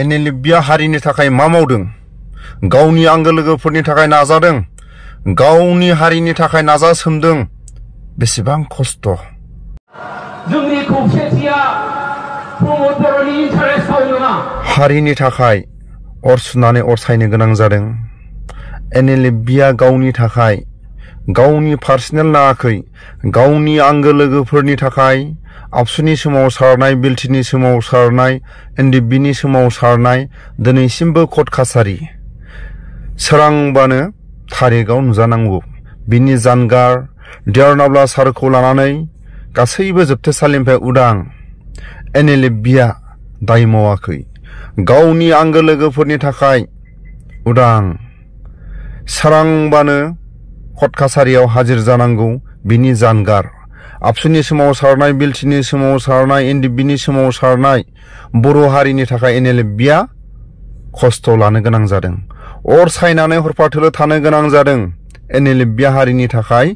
Nlfb हारिनि थाखाय मा मावदों? गावनि आंगो लोगोफोरनि थाखाय नाजादों, गावनि हारिनि थाखाय नाजासोमदों। बेसेबां खस्थ'। जोंनि खौसेथिया प्रमद बर'नि इन्टारेस्टआव नङा। हारिनि थाखाय अर सुनानै अर सायनो गोनां जादों। Nlfb गावनि थाखाय, गावनि पार्सनेल नाङाखै, गावनि आंगो लोगोफोरनि थाखाय आबसुनि सोमावसारनाय, बिलटिनि सोमावसारनाय, एनडिएफबिनि सोमावसारनाय दिनैसिमबो कर्ट कासारि सोरांबानो थारिखआव नुजानांगौ। बिनि जानगार देरनाब्ला सारखौ लानानै गासैबो जोबथेसालिनिफ्राय उदां। Nlfb दाय मावाखै, गावनि आंगो लोगोफोरनि थाखाय उदां। सोरांबानो कर्ट कासारियाव हाजिर जानांगौ। बिनि जानगार आबसुनि सोमावसारनाय, बिलटिनि सोमावसारनाय, एनडिएफबिनि सोमावसारनाय बर' हारिनि थाखाय Nlfb खस्थ' लानो गोनां जादों। अर सायनानै हरफाथोलो थानो गोनां जादों। Nlfb हारिनि थाखाय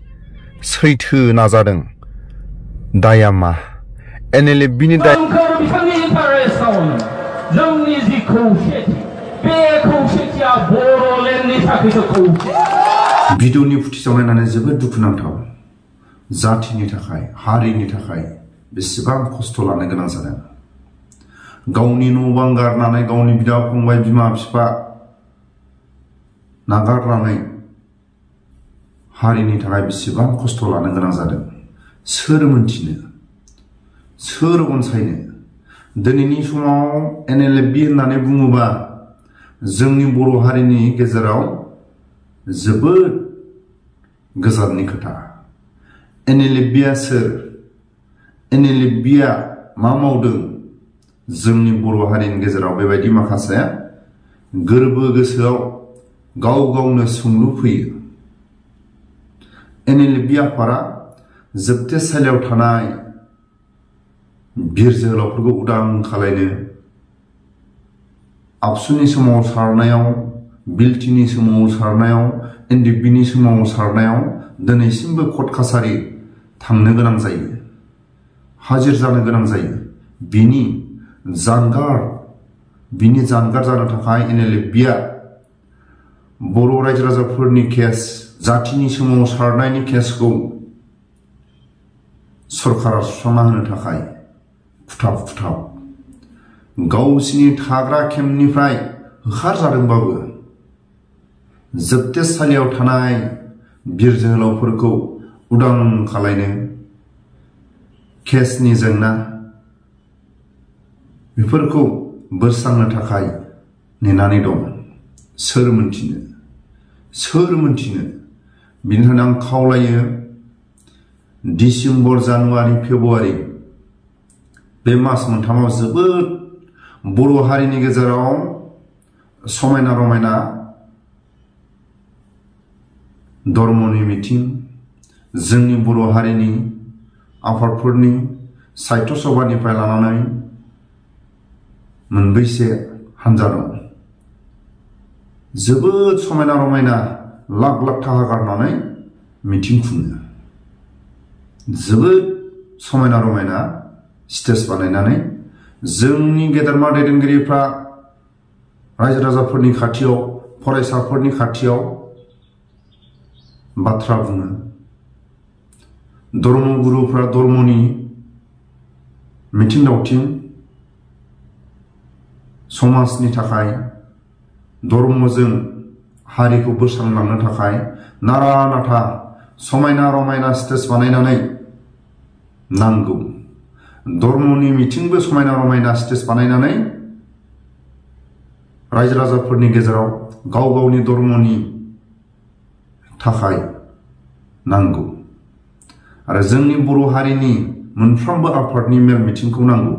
सैथो नाजादों। दाया मा? Nlfbनि दाय। जोंनि जि खौसेथि, बे खौसेथिया बर'लेण्डनि थाखायसो खौसे। भिडिअनि फुटेजाव नायनानै जोबोद दुखुनांथाव। जाथिनि थाखाय, हारिनि थाखाय बेसेबां खस्थ' लानो गोनां जादों। गावनि न' बां गारनानै, गावनि बिदा फंबाय, बिमा बिफा नागारनानै हारिनि थाखाय बेसेबां खस्थ' लानो गोनां जादों। सोर मोनथिनो, सोर अनसायनो? दिनैनि समाव Nlfb होननानै बुङोबा जोंनि बर' हारिनि गेजेराव जोबोद गोजाननि खोथा। Nlfb सोर? Nlfb मा मावदों? जोंनि बर' हारिनि गेजेराव बेबायदि माखासे गोरबो गोसोआव गाव गावनो सोंलु फैयो। Nlfb आफादा जोबथेसालियाव थानाय बिर जोहोलावफोरखौ उदां खालायनो, आबसुनि सोमावसारनायाव, बिलटिनि सोमावसारनायाव, एनडिएफबिनि सोमावसारनायाव दिनैसिमबो कर्ट कासारि थांनो गोनां जायो, हाजिर जानो गोनां जायो। बिनि जानगार जानो थाखाय Nlfb बर' रायजो राजाफोरनि केस, जातिनि सोमावसारनायनि केसखौ सरकारा सुस्रांना होनो थाखाय खुथाब गावसिनि थाग्रा केम्पनिफ्राय होखारजादोंबाबो जोबथेसालियाव थानाय बिर जोहोलावफोरखौ उदां खालायनो केसनि जेंना बेफोरखौ बोस्रांनो थाखाय नेनानै दं। सोर मोनथिनो? बिनिखायनो आं खावलायो, डिसेम्बर, जानुवारि, फेब्रुवारि बे मास मोनथामाव जोबोद बर' हारिनि गेजेराव समायना रमायना धर्मनि मिथिं, जोंनि बर' हारिनि आफादफोरनि साहित्य सभानिफ्राय लानानै मोनबैसे हान्जा दं। जोबोद समायना रमायना लाख लाख थाखा गारनानै मिथिं खुङो। जोबोद समायना रमायना स्टेज बानायनानै जोंनि गेदेरमा दैदेनगिरिफ्रा रायजो राजाफोरनि खाथियाव, फरायसाफोरनि खाथियाव बाथ्रा बुङो। धर्मगुरुफ्रा धर्मनि मिथिं दावथिं, समाजनि थाखाय, धर्मजों हारिखौ बोस्रांलांनो थाखाय नारा नाथा समायना रमायना स्टेज बानायनानै नांगौ। धर्मनि मिथिंबो समायना रमायना स्टेज बानायनानै रायजो राजाफोरनि गेजेराव गाव गावनि धर्मनि थाखाय नांगौ। आरो जोंनि बर' हारिनि मोनफ्रोमबो आफादनि मेल मिथिंखौ नांगौ।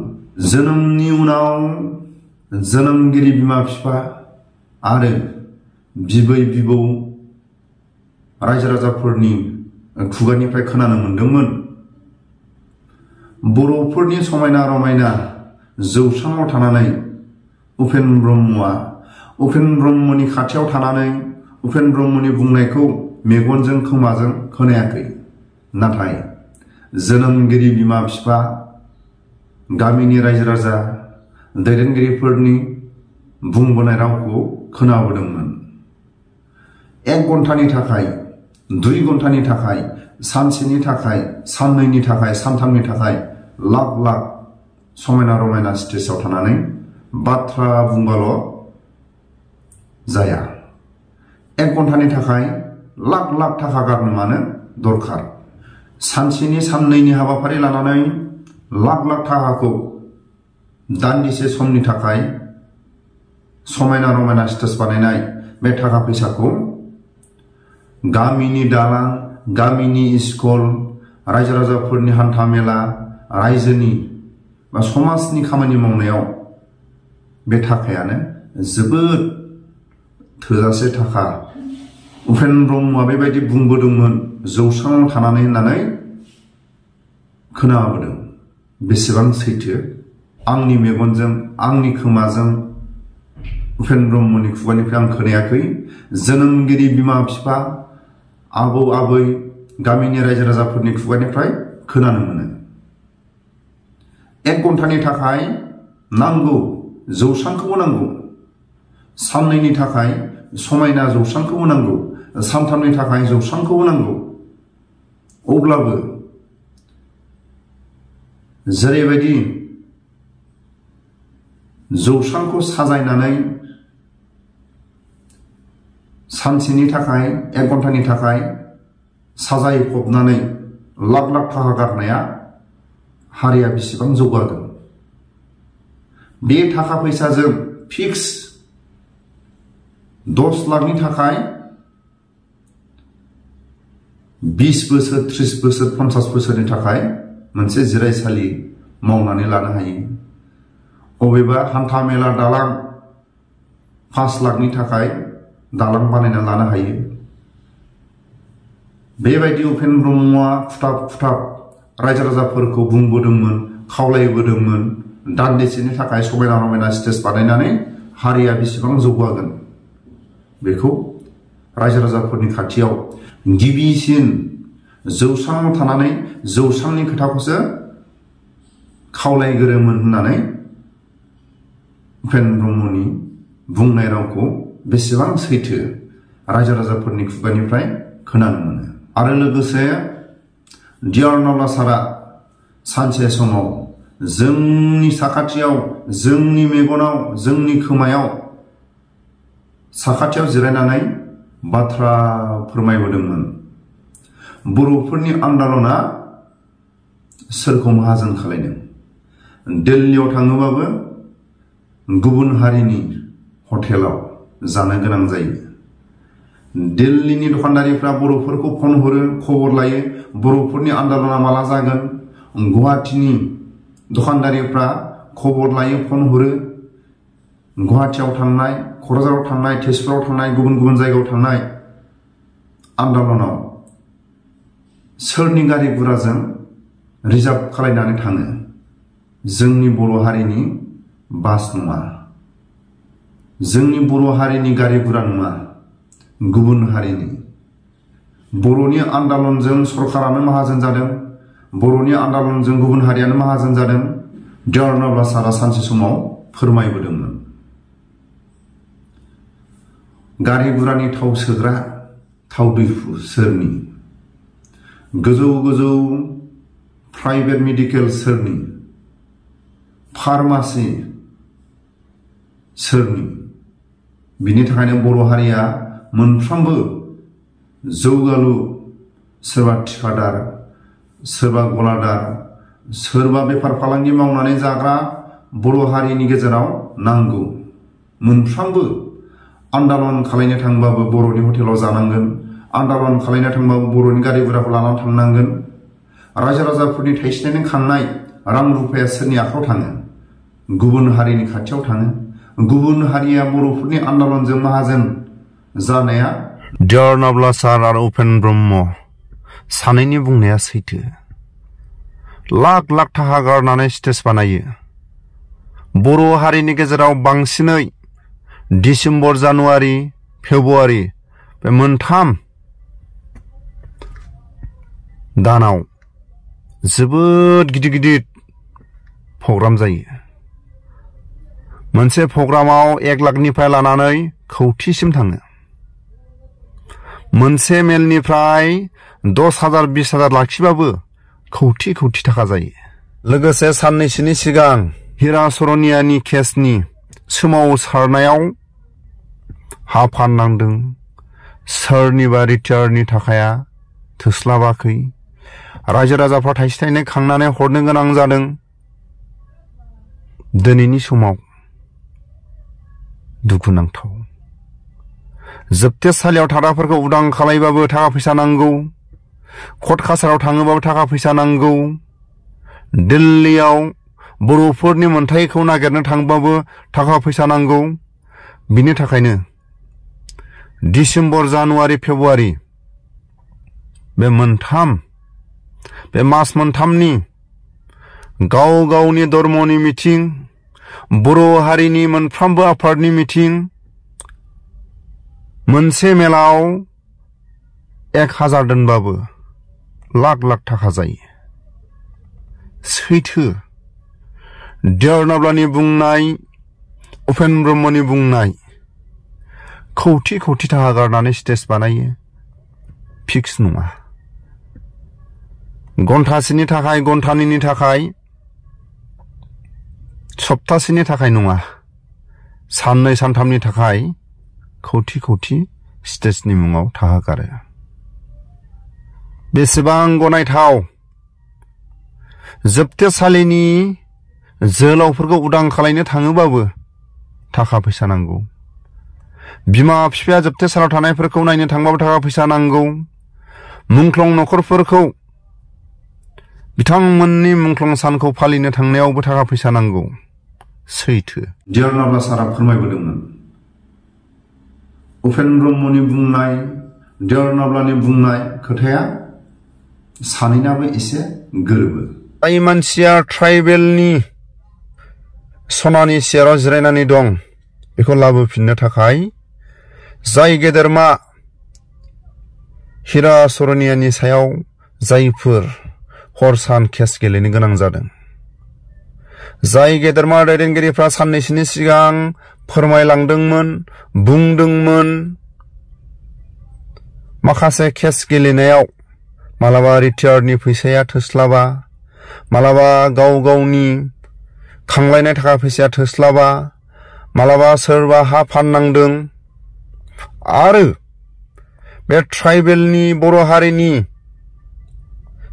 जोनोमनि उनाव जोनोमगिरि बिमा बिफा आरो बिबै बिबौ रायजो राजाफोरनि खुगानिफ्राय खोनानो मोनदोंमोन, बर'फोरनि समायना रमायना जौस्राङाव थानानै उपेन ब्रह्मनि खाथियाव थानानै उपेन ब्रह्मनि बुंनायखौ मेगनजों खोमाजों खोनायाखै। नाथाय जोनोमगिरि बिमा बिफा, गामिनि रायजो राजा, दैदेनगिरिफोरनि बुंबोनाय रावखौ खोनाबोदोंमोन। 1 घन्टानि थाखाय, 2 घन्टानि थाखाय, सानसेनि थाखाय, साननैनि थाखाय, सानथामनि थाखाय लाख लाख समायना रमायना स्टेजाव थानानै बाथ्रा बुंबाल' जाया। 1 घन्टानि थाखाय लाख लाख थाखा गारनो मानो दरखार। सानसेनि साननैनि हाबाफारि लानानै लाख लाख थाखाखौ दान्दिसे समनि थाखाय समायना रमायना स्टेज बानायनाय बे थाखा फैसाखौ गामिनि दालां, गामिनि स्कुल, रायजो राजाफोरनि हान्था मेला, रायजोनि बा समाजनि खामानि मावनायाव बे थाखायानो जोबोद थोजासे थाखा। उपेन्द्र ब्रह्मआ बेबायदि बुंबोदोंमोन जौस्राङाव थानानै होननानै खोनाबोदों। बेसेबां सैथो? आंनि मेगनजों, आंनि खोमाजों उपेन्द्र ब्रह्मनि खुगानिफ्राय आं खोनायाखै। जोनोमगिरि बिमा बिफा, आबौ आबै, गामिनि रायजो राजाफोरनि खुगानिफ्राय खोनानो मोनो। 1 घन्टानि थाखाय नांगौ, जौस्रांखौबो नांगौ। साननैनि थाखाय समायना जौस्रांखौबो नांगौ। सानथामनि थाखाय जौस्रांखौबो नांगौ। अब्लाबो जेरैबायदि जौस्रांखौ साजायनानै सानसेनि थाखाय, 1 घन्टानि थाखाय साजायफबनानै लाख लाख थाखा गारनाया हारिया बेसेबां जौगागोन? बे थाखा फैसाजों फिक्स 10 लाखनि थाखाय 20 बोसोर, 30 बोसोर, 50 बोसोरनि थाखाय मोनसे जिरायसालि मावनानै लानो हायो। अबेबा हान्था मेला दालां 5 लाखनि थाखाय दालां बानायना लानो हायो। बेबायदि उपेन्द्र ब्रह्मआ खुथाब खुथाब रायजो राजाफोरखौ बुंबोदोंमोन, खावलायबोदोंमोन। दान्दिसेनि थाखाय समायना रमायना स्टेज बानायनानै हारिया बेसेबां जौगागोन बेखौ रायजो राजाफोरनि खाथियाव गिबिसिन जौस्राङाव थानानै जौस्रांनि खोथाखौसो खावलायगोरोमोन होननानै उपेन्द्र ब्रह्मनि बुंनाय रावखौ बेसेबां सैथो रायजो राजाफोरनि खुगानिफ्राय खोनानो मोनो। आरो लोगोसे डियार नवला सारा सानसे समाव जोंनि साखाथियाव, जोंनि मेगनाव, जोंनि खोमायाव साखाथियाव जिरायनानै बाथ्रा फोरमायबोदोंमोन। बर'फोरनि आन्दालना सोरखौ माहाजोन खालायदों? दिल्लीयाव थाङोबाबो गुबुन हारिनि हटेलाव जानो गोनां जायो। दिल्लीनि दखानदारिफ्रा बर'फोरखौ फन हरो, खबर लायो, बर'फोरनि आन्दालना माला जागोन। गुवाहाटीनि दखानदारिफ्रा खबर लायो, फन हरो। गुवाहाटीयाव थांनाय, क'क्राझाराव थांनाय, तेजपुराव थांनाय, गुबुन गुबुन जायगायाव थांनाय आन्दालनाव सोरनि गारि गुराजों रिजार्भ खालायनानै थाङो? जोंनि बर' हारिनि बास नङा, जोंनि बर' हारिनि गारि गुरा नङा, गुबुन हारिनि। बर'नि आन्दालनजों सरकारानो माहाजोन जादों, बर'नि आन्दालनजों गुबुन हारियानो माहाजोन जादों। डियार नवला सारा सानसे समाव फोरमायबोदोंमोन। गारि गुरानि थाव सोग्रा थाव दैफु सोरनि? गोजौ गोजौ प्राइभेट मेडिकेल सोरनि? फार्मासि सोरनि? बिनि थाखायनो बर' हारिया मोनफ्रोमबो जौगालु, सोरबा थिखादार, सोरबा गलादार, सोरबा बेफार फालांगि मावनानै जाग्रा बर' हारिनि गेजेराव नांगौ। मोनफ्रोमबो आन्दालन खालायनो थांबाबो बर'नि हटेलाव जानांगोन, आन्दालन खालायनो थांबाबो बर'नि गारि गुराखौ लानानै थांनांगोन। रायजो राजाफोरनि थाइसेनो खांनाय रां रुफाया सोरनि आखायाव थाङो? गुबुन हारिनि खाथियाव थाङो। गुबुन हारिया बर'फोरनि आन्दालनजों माहाजोन जानाया डियार नवला सार आरो उपेन्द्र ब्रह्म सानैनि बुंनाया सैथो। लाख लाख थाखा गारनानै स्टेज बानायो। बर' हारिनि गेजेराव बांसिनै डिसेम्बर, जानुवारि, फेब्रुवारि बे मोनथाम दानाव जोबोद गिदिर गिदिर प्रग्राम जायो। मोनसे प्रग्रामाव 1 लाखनिफ्राय लानानै कौटिसिम थाङो। मोनसे मेलनिफ्राय 10,000 20,000 लाखिबाबो कौटि थाखा जायो। लोगोसे साननैसोनि सिगां हिराचरनियानि केसनि सोमावसारनायाव हा फाननांदों। सोरनिबा रिटायारनि थाखाया थोस्लाबाखै। रायजो राजाफ्रा थाइसे थाइनै खांनानै हरनो गोनां जादों। दिनैनि समाव दुखुनांथाव। जोबथेसालियाव थाग्राफोरखौ उदां खालायबाबो थाखा फैसा नांगौ। कर्ट कासाराव थाङोबाबो थाखा फैसा नांगौ। दिल्लीयाव बर'फोरनि मोनथायखौ नागिरनो थांबाबो थाखा फैसा नांगौ। बिनि थाखायनो डिसेम्बर जानुवारि फेब्रुवारि बे मास मोनथामनि गाव गावनि धर्मनि मिटिं, बर' हारिनि मोनफ्रोमबो आफादनि मिटिं, मोनसे मेलाव 1,000 दोनबाबो लाख थाखा जायो। सैथो देरनाब्लानि बुंनाय, उपेन ब्रह्मनि बुंनाय, कौटि थाखा गारनानै स्टेज बानायो, फिक्स नङा। घन्टासेनि थाखाय, घन्टानैनि थाखाय, सप्तासेनि थाखाय नङा, साननै सानथामनि थाखाय कौटि स्टेजनि मुङाव थाखा गारो। बेसेबां गनायथाव। जोबथेसालिनि जोहोलावफोरखौ उदां खालायनो थाङोबाबो थाखा फैसा नांगौ। बिमा बिफाया जोबथेसालियाव थानायफोरखौ नायनो थांबाबो थाखा फैसा नांगौ। मुंख्लं नखरफोरखौ बिथांमोननि मुंख्लं सानखौ फालिनो थांनायावबो थाखा फैसा नांगौ। सैथो देरनाब्ला सारा फोरमायबोदोंमोन। उपेन ब्रह्मनि बुंनाय, देरनाब्लानि बुंनाय खोथाया सानैनाबो एसे गोरोबो। जाय मानसिया ट्राइबेलनि सनानि सियाराव जिरायनानै दं, बेखौ लाबोफिननो थाखाय जाय गेदेरमा हिराचरनियानि सायाव जायफोर हर सान केस गेलेनो गोनां जादों, जाय गेदेरमा दैदेनगिरिफ्रा साननैसोनि सिगां फोरमायलांदोंमोन, बुंदोंमोन, माखासे केस गेलेनायाव मालाबा रिटायारनि फैसाया थोस्लाबा, मालाबा गाव गावनि खांलायनाय थाखा फैसाया थोस्लाबा, मालाबा सोरबा हा फाननांदों। आरो बे ट्राइबेलनि बर' हारिनि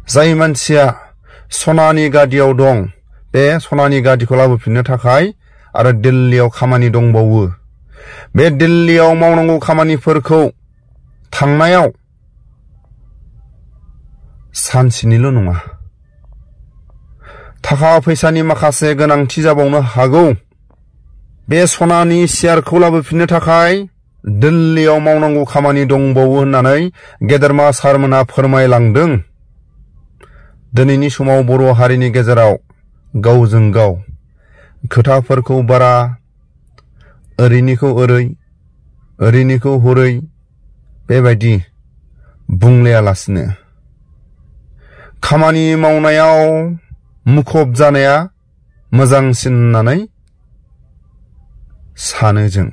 जाय मानसिया सनानि गादियाव दं, बे सनानि गादिखौ लाबोफिननो थाखाय आरो दिल्लीयाव खामानि दंबावो। बे दिल्लीयाव मावनांगौ खामानिफोरखौ थांनायाव सानसेनिल' नङा, थाखा फैसानि माखासे गोनांथि जाबावनो हागौ। बे सनानि सियारखौ लाबोफिननो थाखाय दिल्लीयाव मावनांगौ खामानि दंबावो होननानै गेदेरमा सारमोनहा फोरमायलांदों। दिनैनि समाव बर' हारिनि गेजेराव गावजों गाव खोथाफोरखौ बारा ओरैनिखौ ओरै, ओरैनिखौ हरै बेबायदि बुंलायालासिनो खामानि मावनायाव मुखुब जानाया मोजांसिन होननानै सानो जों।